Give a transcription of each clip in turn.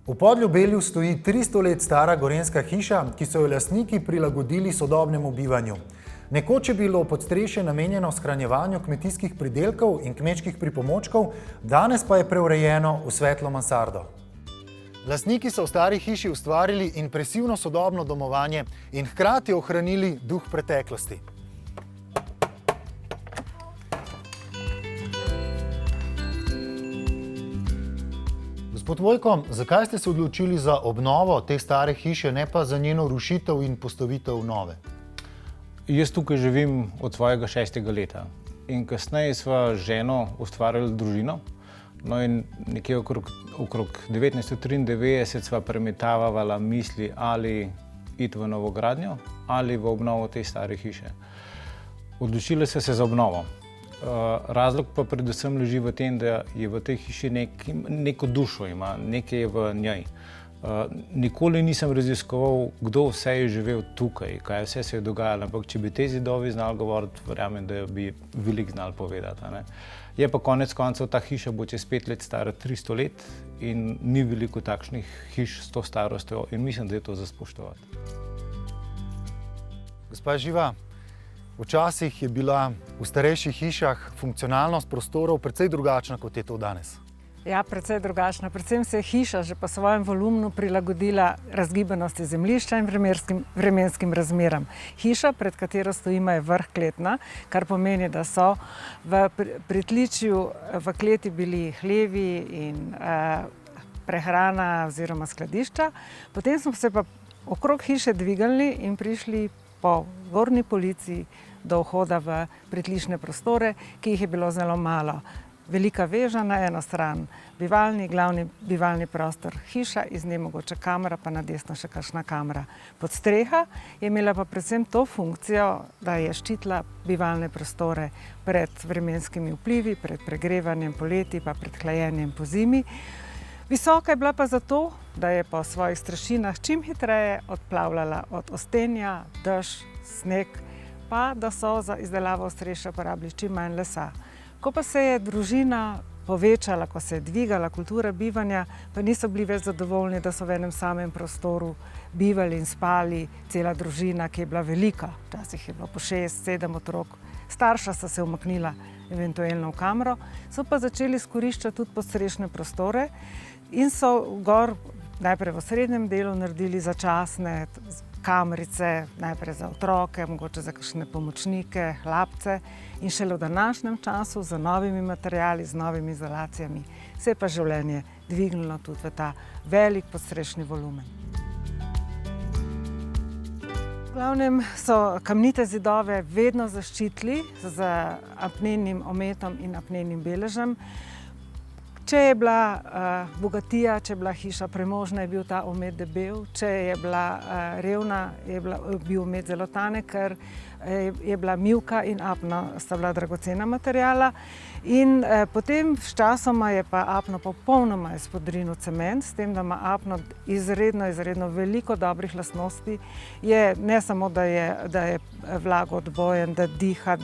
V Podljubelju stoji 300 let stara gorenjska hiša, ki so jo lastniki prilagodili sodobnemu bivanju. Nekoč je bilo podstrešje namenjeno shranjevanju kmetijskih pridelkov in kmečkih pripomočkov, danes pa je preurejeno v svetlo mansardo. Lastniki so v stari hiši ustvarili impresivno sodobno domovanje in hkrati ohranili duh preteklosti. Gospod Vojko, zakaj ste se odločili za obnovo te stare hiše, ne pa za njeno rušitev in postavitev nove? Jaz tukaj živim od svojega 6. leta in kasneje sva z ženo ustvarjali družino. No in nekje okrog 1993 sva premetavala misli ali iti v novogradnjo ali v obnovo te stare hiše. Odločili sva se za obnovo. Razlog pa predvsem leži v tem, da je v tej hiši neko dušo ima, nekaj je v njej. Nikoli nisem raziskoval, kdo vse je živel tukaj, kaj vse se je dogajalo, ampak če bi te zidovi znali govoriti, verjamem, da bi veliko znali povedati. Ne? Je pa konec koncev, ta hiša bo čez 5 let stara 300 let in ni veliko takšnih hiš s to starostjo in mislim, da je to za spoštovati. Gospa Živa, včasih je bila v starejših hišah funkcionalnost prostorov precej drugačna, kot je to danes. Ja, precej drugačna. Predvsem se je hiša že po svojem volumnu prilagodila razgibanosti zemljišča in vremenskim razmeram. Hiša, pred katero stojimo, je vrhkletna, kar pomeni, da so v pritličju v kleti bili hlevi in prehrana oziroma skladišča. Potem smo se pa okrog hiše dvigali in prišli po gornji polici do vhoda v pritlične prostore, ki jih je bilo zelo malo. Velika veža na eno stran, glavni bivalni prostor, hiša, iz nje mogoče kamera, pa na desno še kakšna kamera. Podstreha je imela pa predvsem to funkcijo, da je ščitila bivalne prostore pred vremenskimi vplivi, pred pregrevanjem poleti, pa pred hlajenjem pozimi. Visoka je bila pa zato, da je po svojih strešinah čim hitreje odplavljala od ostenja, dež, sneg, pa da so za izdelavo ostrešja porabili čim manj lesa. Ko pa se je družina povečala, ko se je dvigala kultura bivanja, pa niso bili več zadovoljni, da so v enem samem prostoru bivali in spali cela družina, ki je bila velika. Včasih je bilo po 6-7 otrok. Starša sta se umaknila eventualno v kamero, so pa začeli izkoriščati tudi podstrešne prostore in so gor najprej v srednjem delu naredili začasne kamrice, najprej za otroke, mogoče za kakšne pomočnike, hlapce. In šele v današnjem času z novimi materiali, z novimi izolacijami se je pa življenje dvignilo tudi v ta velik podstrešni volumen. V glavnem so kamnite zidove vedno zaščitili z apnenim ometom in apnenim beležem. Če je bila bogatija, če je bila hiša premožna, je bil ta omet debel. Če je bila revna, je bil omet zelo tanek, ker je bila mivka in apno sta bila dragocena materiala. In potem s časoma je pa apno popolnoma izpodrinil cement, s tem, da ima apno izredno veliko dobrih lastnosti. Je ne samo, da je vlagoodbojen, da diha,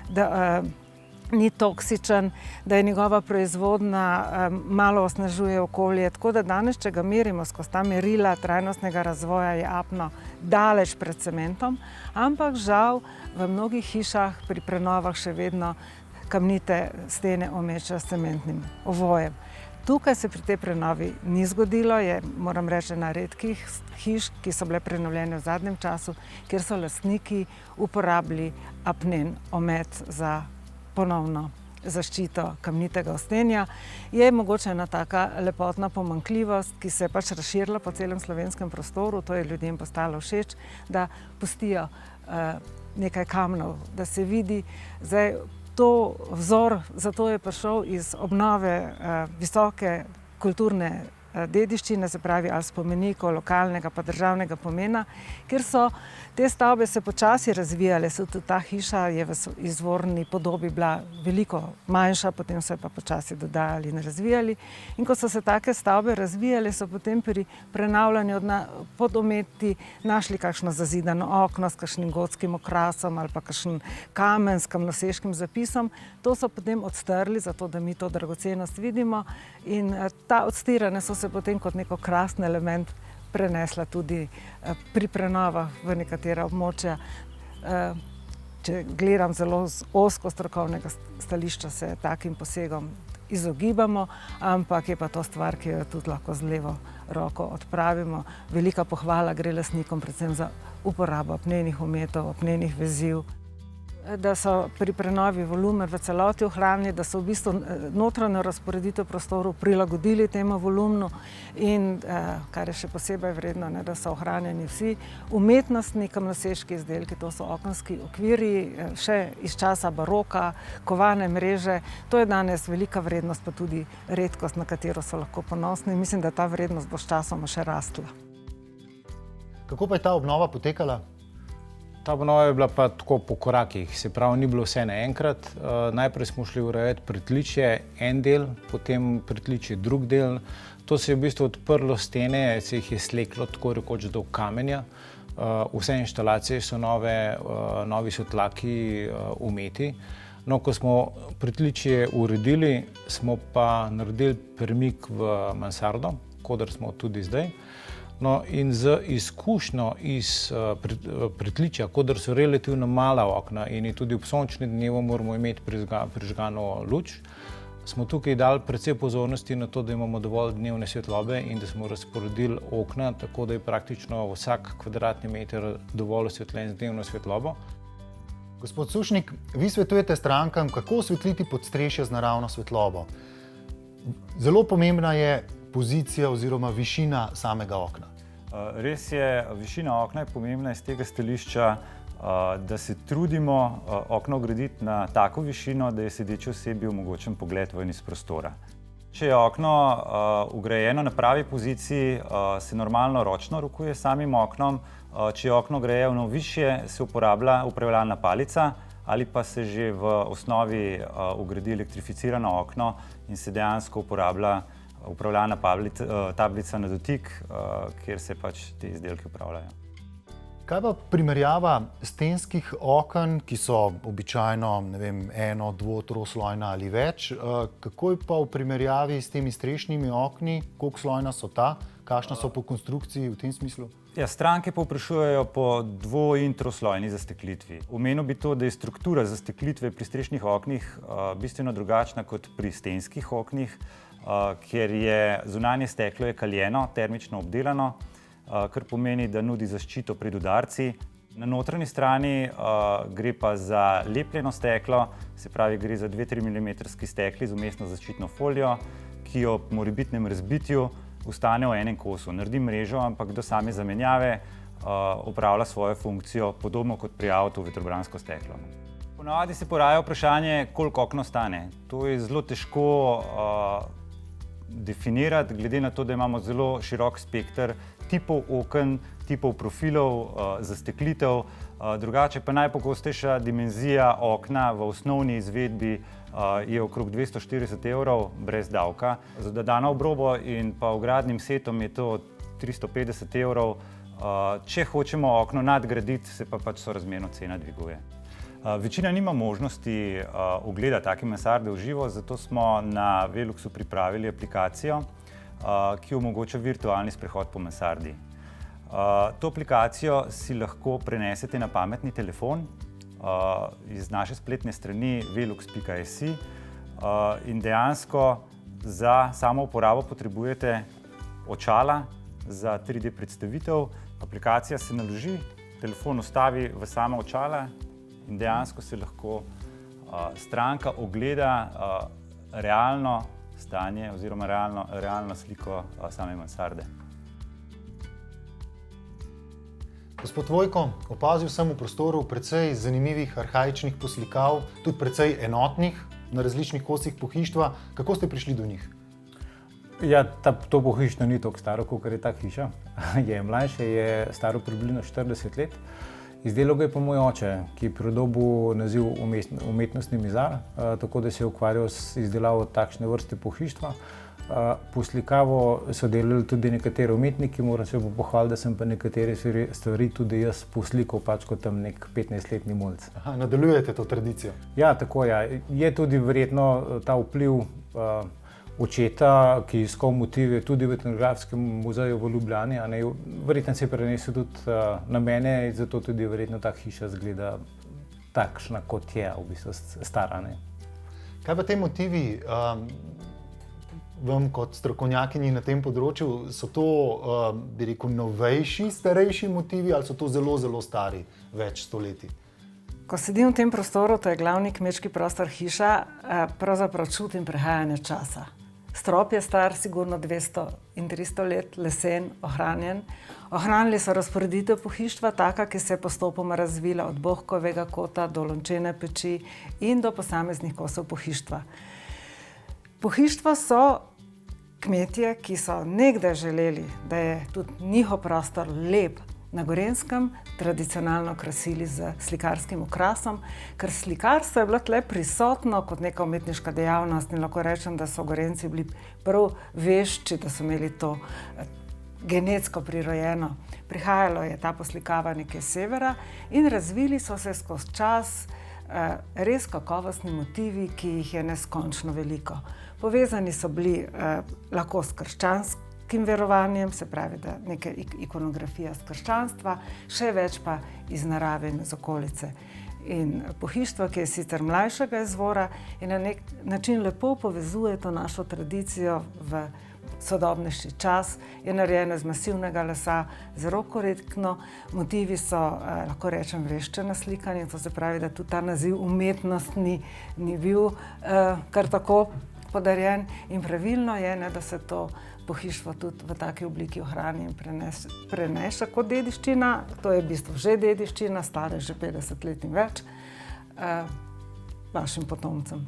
da ni toksičen, da je njegova proizvodnja malo osnažuje okolje. Tako da danes, če ga merimo skozi ta merila trajnostnega razvoja, je apno daleč pred cementom, ampak žal v mnogih hišah pri prenovah še vedno kamnite stene omečajo s cementnim ovojem. Tukaj se pri tej prenovi ni zgodilo, je, moram reči, ena redkih hiš, ki so bile prenovljene v zadnjem času, kjer so lastniki uporabili apnen omet za ponovno zaščito kamnitega ostenja. Je mogoče ena taka lepotna pomanjkljivost, ki se je pač razširila po celem slovenskem prostoru, to je ljudem postalo všeč, da pustijo nekaj kamnov, da se vidi. Zdaj, to vzor zato je prišel iz obnove visoke kulturne dediščine, se pravi ali spomenikov lokalnega pa državnega pomena, ker so te stavbe se počasi razvijale, tudi ta hiša je v izvorni podobi bila veliko manjša, potem so jo pa počasi dodajali in razvijali. In ko so se take stavbe razvijale, so potem pri prenavljanju pod ometi našli kakšno zazidano okno s kakšnim gotskim okrasom ali pa kakšen kamen s kamnoseškim zapisom. To so potem odstrli, zato da mi to dragocenost vidimo, in ta odstiranja so se se potem kot neko krasen element prenesla tudi pri prenovah v nekatera območja. Če gledam zelo z ozko strokovnega stališča, se takim posegom izogibamo, ampak je pa to stvar, ki jo tudi lahko z levo roko odpravimo. Velika pohvala gre lastnikom predvsem za uporabo apnenih ometov, apnenih veziv, da so pri prenovi volumen v celoti ohranili, da so v bistvu notranjo razporeditev prostorov prilagodili temu volumnu in, kar je še posebej vredno, da so ohranjeni vsi umetnostni kamnoseški izdelki, to so okenski okvirji, še iz časa baroka, kovane mreže. To je danes velika vrednost, pa tudi redkost, na katero so lahko ponosni. Mislim, da ta vrednost bo s časoma še rastla. Kako pa je ta obnova potekala? Ta obnova je bila pa tako po korakih, se pravi, ni bilo vse naenkrat. Najprej smo šli urejati pritličje, en del, potem pritličje drug del. To se je v bistvu odprlo stene, se jih je sleklo tako rekoč do kamenja. Vse inštalacije so nove, novi so tlaki, umeti. No, ko smo pritličje uredili, smo pa naredili premik v mansardo, kodr smo tudi zdaj. No, in z izkušnjo iz pritličja, kodr so relativno mala okna in tudi ob sončnem dnevu moramo imeti prižgano luč, smo tukaj dali precej pozornosti na to, da imamo dovolj dnevne svetlobe in da smo razporedili okna, tako da je praktično vsak kvadratni meter dovolj osvetljen z dnevno svetlobo. Gospod Sušnik, vi svetujete strankam, kako osvetliti podstrešje z naravno svetlobo. Zelo pomembna je pozicija oziroma višina samega okna. Res je, višina okna je pomembna iz tega stališča, da se trudimo okno graditi na tako višino, da je sedeči osebi omogočen pogled ven iz prostora. Če je okno ugrajeno na pravi poziciji, se normalno ročno rokuje samim oknom. Če je okno grajeno višje, se uporablja upravljalna palica ali pa se že v osnovi ugradi elektrificirano okno in se dejansko uporablja upravljalna tablica na dotik, kjer se pač te izdelke upravljajo. Kaj pa primerjava stenskih oken, ki so običajno, ne vem, eno-, dvo-, troslojna ali več? Kako je pa v primerjavi s temi strešnimi okni, koliko slojna so ta, kakšna so po konstrukciji v tem smislu? Ja, stranke povprašujejo po dvo- in troslojni zasteklitvi. Omenil bi to, da je struktura zasteklitve pri strešnih oknih bistveno drugačna kot pri stenskih oknih, ker je zunanje steklo kaljeno, termično obdelano, kar pomeni, da nudi zaščito pred udarci. Na notranji strani gre pa za lepljeno steklo, se pravi, gre za 2-3 mm stekli z vmesno zaščitno folijo, ki jo ob morebitnem razbitju ostane v enem kosu. Naredi mrežo, ampak do same zamenjave opravlja svojo funkcijo, podobno kot pri avtu vetrobransko steklo. Ponavadi se poraja vprašanje, koliko okno stane. To je zelo težko definirati, glede na to, da imamo zelo širok spekter tipov oken, tipov profilov, zasteklitev. Drugače pa najpogostejša dimenzija okna v osnovni izvedbi je okrog 240 € brez davka. Z dodano obrobo in pa ogradnim setom je to 350 €. Če hočemo okno nadgraditi, se pa pač sorazmerno cena dviguje. Večina nima možnosti ogleda take mansarde v živo, zato smo na Veluxu pripravili aplikacijo, ki omogoča virtualni sprehod po mansardi. To aplikacijo si lahko prenesete na pametni telefon iz naše spletne strani velux.si in dejansko za samo uporabo potrebujete očala za 3D predstavitev. Aplikacija se naloži, telefon vstavi v sama očala in dejansko se lahko stranka ogleda realno stanje oziroma realno sliko same mansarde. Gospod Vojko, opazil sem v prostoru precej zanimivih arhaičnih poslikav, tudi precej enotnih na različnih kosih pohištva. Kako ste prišli do njih? Ja, to pohištvo ni tako staro, kot je ta hiša. Je mlajše, je staro približno 40 let. Izdelal ga je pa moj oče, ki je pridobil naziv umetnostni mizar, tako da se je ukvarjal z izdelavo takšne vrste pohištva. Poslikavo so delali tudi nekateri umetniki, moram se pa pohvaliti, da sem pa nekatere stvari tudi jaz poslikal pač kot tam nek 15-letni mulc. Nadaljujete to tradicijo? Ja, tako ja. Je tudi verjetno ta vpliv očeta, ki je iskal motive tudi v Etnografskem muzeju v Ljubljani. Verjetno se je prenesel tudi na mene, zato tudi verjetno ta hiša izgleda takšna, kot je, v bistvu stara. Ne. Kaj pa te motivi, vam kot strokovnjakinji na tem področju, so to, bi rekel, novejši, starejši motivi ali so to zelo, zelo stari, več stoletij? Ko sedim v tem prostoru, to je glavni kmečki prostor hiša, pravzaprav čutim prehajanje časa. Strop je star sigurno 200 in 300 let, lesen, ohranjen. Ohranili so razporeditev pohištva, taka, ki se je postopoma razvila od bohkovega kota do lončene peči in do posameznih kosov pohištva. Pohištva so kmetje, ki so nekdaj želeli, da je tudi njihov prostor lep, na Gorenjskem tradicionalno krasili z slikarskim okrasom, ker slikarstvo je bilo tle prisotno kot neka umetniška dejavnost in lahko rečem, da so Gorenjci bili prav vešči, da so imeli to genetsko prirojeno. Prihajalo je ta poslikavanje iz severa in razvili so se skozi čas res kakovostni motivi, ki jih je neskončno veliko. Povezani so bili lahko s krščanskim verovanjem, se pravi, da neka ikonografija z krščanstva, še več pa iz narave in iz okolice. In pohištvo, ki je sicer mlajšega izvora in na nek način lepo povezuje to našo tradicijo v sodobnejši čas, je narejeno iz masivnega lesa, zelo korektno. Motivi so, lahko rečem, vešče naslikani, to se pravi, da tudi ta naziv umetnost ni bil kar tako podarjen in pravilno je, da se to pohištvo tudi v taki obliki ohrani in prenese kot dediščina. To je v bistvu že dediščina, stara že 50 let in več, našim potomcem.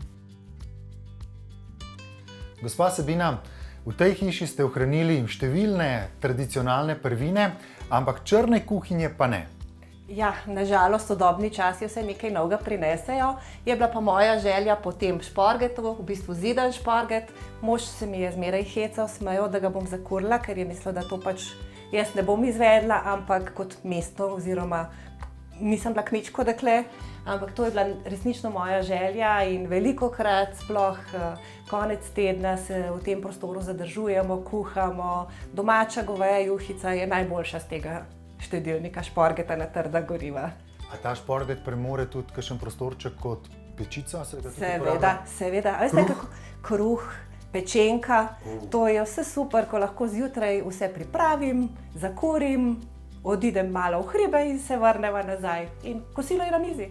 Gospa Sabina, v tej hiši ste ohranili številne tradicionalne prvine, ampak črne kuhinje pa ne. Ja, nažalost, sodobni časi vse nekaj novega prinesejo. Je bila pa moja želja po tem špargetu, v bistvu zidan šparget. Mož se mi je zmeraj hecal, smejal, da ga bom zakurila, ker je mislil, da to pač jaz ne bom izvedla, ampak kot mesto oziroma nisem bila kmečko dekle, ampak to je bila resnično moja želja in velikokrat, sploh konec tedna se v tem prostoru zadržujemo, kuhamo. Domača goveja juhica je najboljša z tega štedilnika špargeta na trda goriva. A ta šparget premore tudi kakšen prostorček kot pečica? Seveda. A veste, kako kruh, pečenka, to je vse super, ko lahko zjutraj vse pripravim, zakurim, odidem malo v hribe in se vrneva nazaj. In kosilo je na mizi.